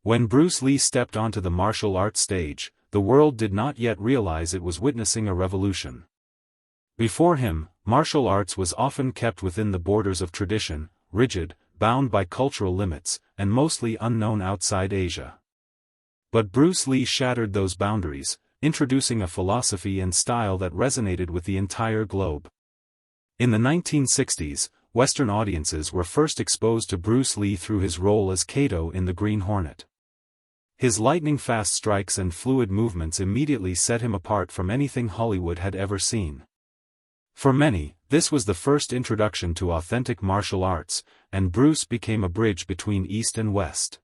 When Bruce Lee stepped onto the martial arts stage, the world did not yet realize it was witnessing a revolution. Before him, martial arts was often kept within the borders of tradition, rigid, bound by cultural limits, and mostly unknown outside Asia. But Bruce Lee shattered those boundaries, introducing a philosophy and style that resonated with the entire globe. In the 1960s, Western audiences were first exposed to Bruce Lee through his role as Kato in The Green Hornet. His lightning-fast strikes and fluid movements immediately set him apart from anything Hollywood had ever seen. For many, this was the first introduction to authentic martial arts, and Bruce became a bridge between East and West.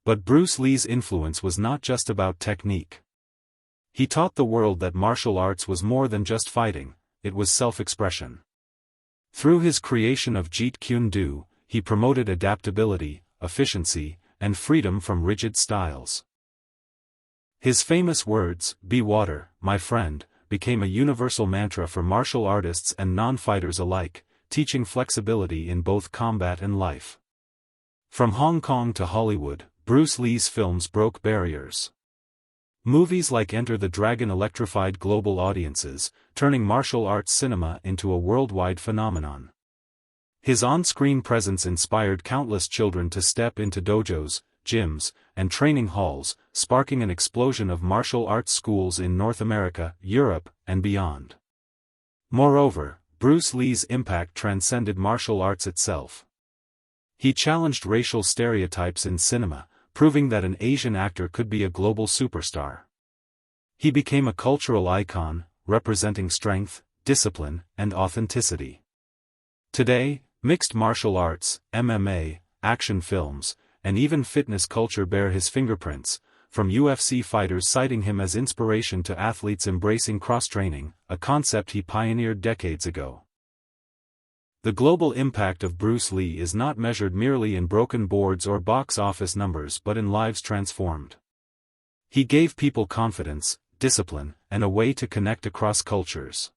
But Bruce Lee's influence was not just about technique. He taught the world that martial arts was more than just fighting, it was self-expression. Through his creation of Jeet Kune Do, he promoted adaptability, efficiency, and freedom from rigid styles. His famous words, "Be water, my friend," became a universal mantra for martial artists and non-fighters alike, teaching flexibility in both combat and life. From Hong Kong to Hollywood, Bruce Lee's films broke barriers. Movies like Enter the Dragon electrified global audiences, turning martial arts cinema into a worldwide phenomenon. His on-screen presence inspired countless children to step into dojos, gyms, and training halls, sparking an explosion of martial arts schools in North America, Europe, and beyond. Moreover, Bruce Lee's impact transcended martial arts itself. He challenged racial stereotypes in cinema, proving that an Asian actor could be a global superstar. He became a cultural icon, representing strength, discipline, and authenticity. Today, mixed martial arts, MMA, action films, and even fitness culture bear his fingerprints, from UFC fighters citing him as inspiration to athletes embracing cross-training, a concept he pioneered decades ago. The global impact of Bruce Lee is not measured merely in broken boards or box office numbers but in lives transformed. He gave people confidence, discipline, and a way to connect across cultures.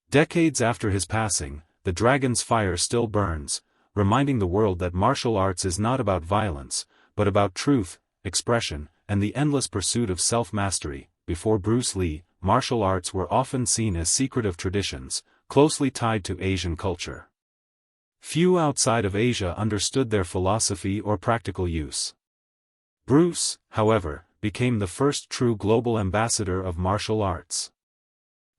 Decades after his passing, the dragon's fire still burns, reminding the world that martial arts is not about violence, but about truth, expression, and the endless pursuit of self-mastery. Before Bruce Lee, martial arts were often seen as secretive traditions, closely tied to Asian culture. Few outside of Asia understood their philosophy or practical use. Bruce, however, became the first true global ambassador of martial arts.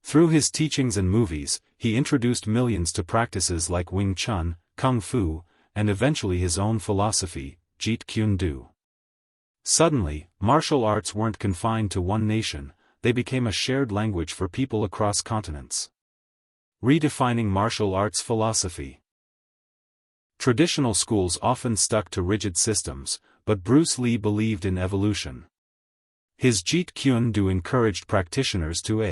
Through his teachings and movies, he introduced millions to practices like Wing Chun, Kung Fu, and eventually his own philosophy, Jeet Kune Do. Suddenly, martial arts weren't confined to one nation, they became a shared language for people across continents. Redefining martial arts philosophy. Traditional schools often stuck to rigid systems, but Bruce Lee believed in evolution. His Jeet Kune Do encouraged practitioners to